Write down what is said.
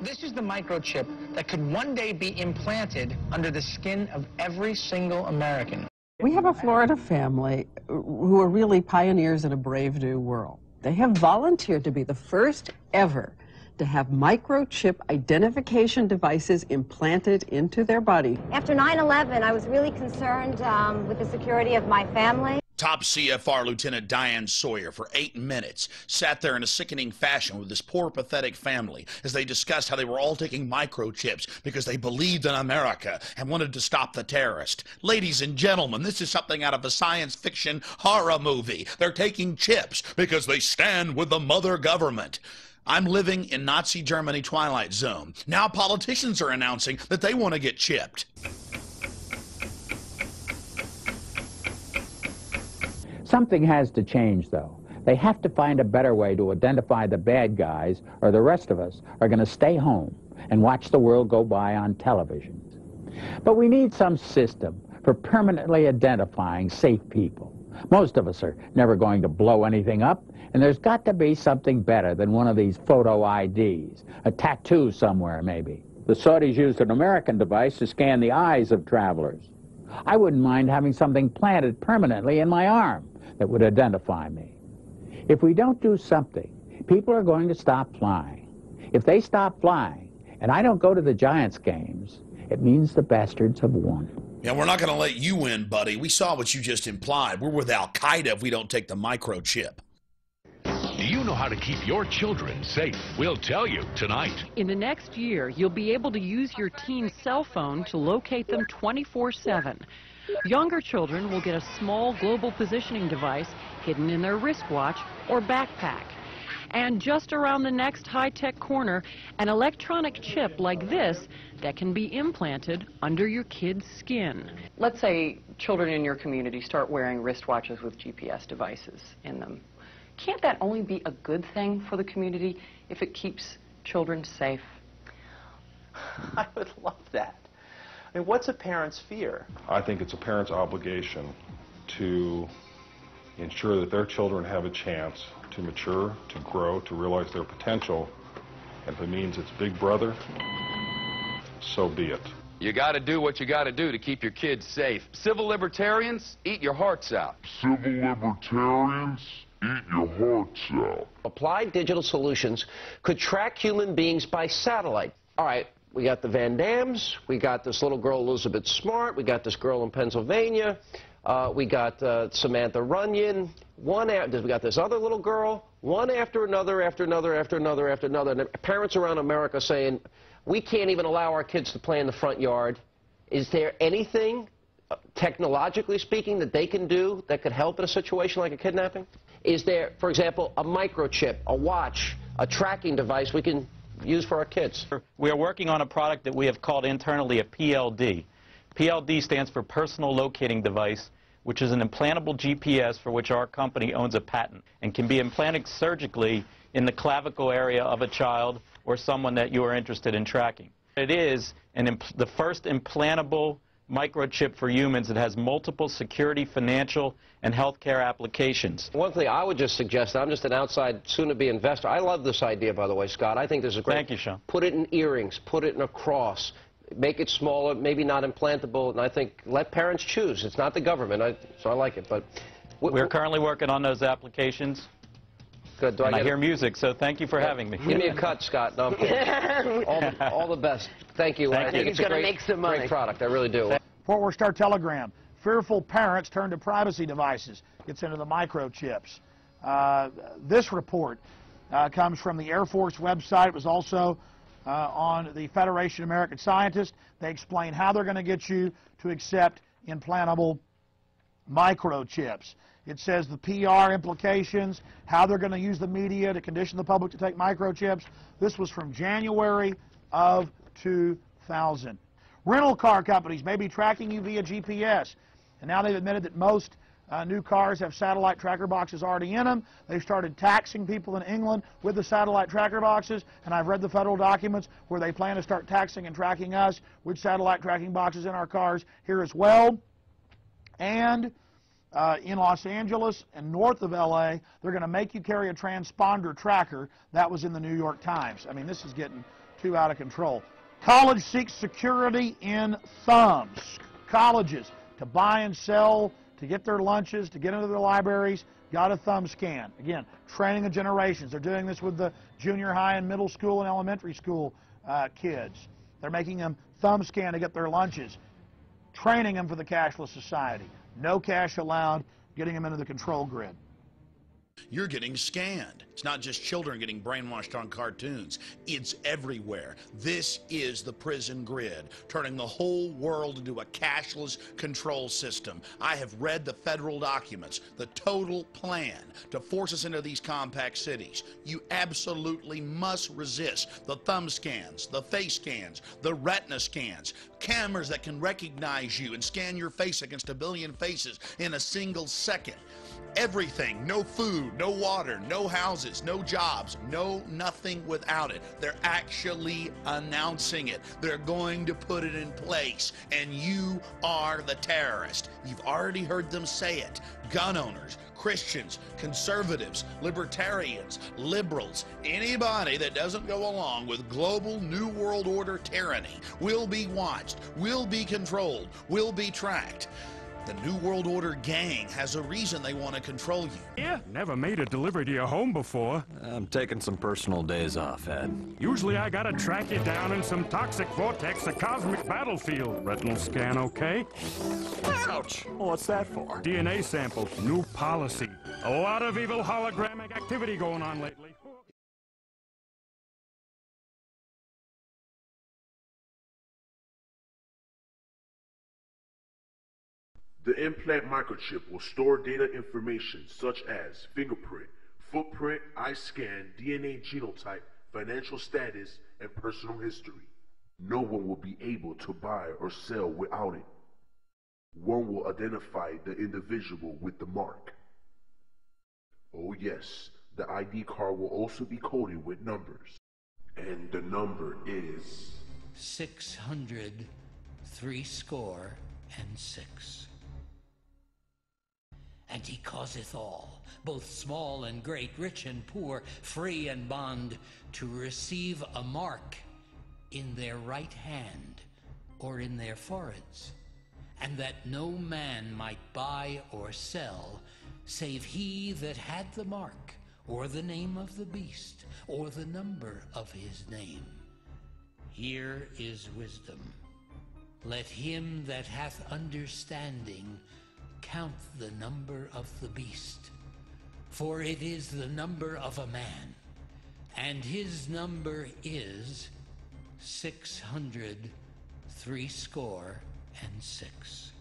This is the microchip that could one day be implanted under the skin of every single American. We have a Florida family who are really pioneers in a brave new world. They have volunteered to be the first ever to have microchip identification devices implanted into their body. After 9/11, I was really concerned with the security of my family. Top CFR Lieutenant Diane Sawyer, for 8 minutes, sat there in a sickening fashion with this poor, pathetic family as they discussed how they were all taking microchips because they believed in America and wanted to stop the terrorist. Ladies and gentlemen, this is something out of a science fiction horror movie. They're taking chips because they stand with the mother government. I'm living in Nazi Germany Twilight Zone. Now politicians are announcing that they want to get chipped. Something has to change, though. They have to find a better way to identify the bad guys, or the rest of us are going to stay home and watch the world go by on television. But we need some system for permanently identifying safe people. Most of us are never going to blow anything up, and there's got to be something better than one of these photo IDs, a tattoo somewhere maybe. The Saudis used an American device to scan the eyes of travelers. I wouldn't mind having something planted permanently in my arm that would identify me. If we don't do something, people are going to stop flying. If they stop flying, and I don't go to the Giants games, it means the bastards have won. Yeah, we're not going to let you win, buddy. We saw what you just implied. We're with Al-Qaeda if we don't take the microchip. Do you know how to keep your children safe? We'll tell you tonight. In the next year, you'll be able to use your teen's cell phone to locate them 24/7. Younger children will get a small global positioning device hidden in their wristwatch or backpack. And just around the next high-tech corner, an electronic chip like this that can be implanted under your kid's skin. Let's say children in your community start wearing wristwatches with GPS devices in them. Can't that only be a good thing for the community if it keeps children safe? I would love that. I mean, what's a parent's fear? I think it's a parent's obligation to ensure that their children have a chance to mature, to grow, to realize their potential. And if it means it's Big Brother, so be it. You got to do what you got to do to keep your kids safe. Civil libertarians, eat your hearts out. Civil libertarians, eat your hearts out. Applied Digital Solutions could track human beings by satellite. All right, we got the Van Dams, we got this little girl Elizabeth Smart, we got this girl in Pennsylvania, we got Samantha Runyon, we got this other little girl, one after another, after another, after another, after another. And parents around America saying, we can't even allow our kids to play in the front yard. Is there anything, technologically speaking, that they can do that could help in a situation like a kidnapping? Is there, for example, a microchip, a watch, a tracking device we can use for our kids? We are working on a product that we have called internally a PLD. PLD stands for Personal Locating Device, which is an implantable GPS for which our company owns a patent and can be implanted surgically in the clavicle area of a child or someone that you are interested in tracking. It is the first implantable microchip for humans that has multiple security, financial, and healthcare applications. One thing I would just suggest, I'm just an outside, soon-to-be investor. I love this idea, by the way, Scott. I think this is great. Thank you, Sean. Put it in earrings, put it in a cross, make it smaller, maybe not implantable, and I think let parents choose. It's not the government, so I like it. But we're currently working on those applications. Good. I hear music, so thank you for having me. Give me a cut, Scott. No, I'm kidding. all the best. Thank you. Thank I think you. it's a great product. I really do. Fort Worth Star Telegram. Fearful parents turn to privacy devices. Gets into the microchips. This report comes from the Air Force website. It was also on the Federation of American Scientists. They explain how they're going to get you to accept implantable microchips. It says the PR implications, how they're going to use the media to condition the public to take microchips. This was from January of 2000. Rental car companies may be tracking you via GPS. And now they've admitted that most new cars have satellite tracker boxes already in them. They've started taxing people in England with the satellite tracker boxes. And I've read the federal documents where they plan to start taxing and tracking us with satellite tracking boxes in our cars here as well. And in Los Angeles and north of LA, they're going to make you carry a transponder tracker. That was in the New York Times. I mean, this is getting too out of control. College seeks security in thumbs. Colleges, to buy and sell, to get their lunches, to get into their libraries, got a thumb scan. Again, training of generations. They're doing this with the junior high and middle school and elementary school kids. They're making them thumb scan to get their lunches, training them for the cashless society. No cash allowed, getting them into the control grid. You're getting scanned. It's not just children getting brainwashed on cartoons. It's everywhere. This is the prison grid, turning the whole world into a cashless control system. I have read the federal documents, the total plan to force us into these compact cities. You absolutely must resist the thumb scans, the face scans, the retina scans, cameras that can recognize you and scan your face against 1 billion faces in a single second. Everything, no food, no water, no houses, no jobs, no nothing without it. They're actually announcing it. They're going to put it in place, and you are the terrorist. You've already heard them say it. Gun owners, Christians, conservatives, libertarians, liberals, anybody that doesn't go along with global New World Order tyranny will be watched, will be controlled, will be tracked. The New World Order gang has a reason they want to control you. Yeah, never made a delivery to your home before. I'm taking some personal days off, Ed. Usually I gotta track you down in some toxic vortex, a cosmic battlefield. Retinal scan, okay? Ouch! What's that for? DNA sample, new policy. A lot of evil hologramic activity going on lately. The implant microchip will store data information such as fingerprint, footprint, eye scan, DNA genotype, financial status, and personal history. No one will be able to buy or sell without it. One will identify the individual with the mark. Oh yes, the ID card will also be coded with numbers. And the number is 600 threescore and 6. And he causeth all, both small and great, rich and poor, free and bond, to receive a mark in their right hand or in their foreheads, and that no man might buy or sell, save he that had the mark, or the name of the beast, or the number of his name. Here is wisdom. Let him that hath understanding count the number of the beast, for it is the number of a man, and his number is 600 threescore and 6.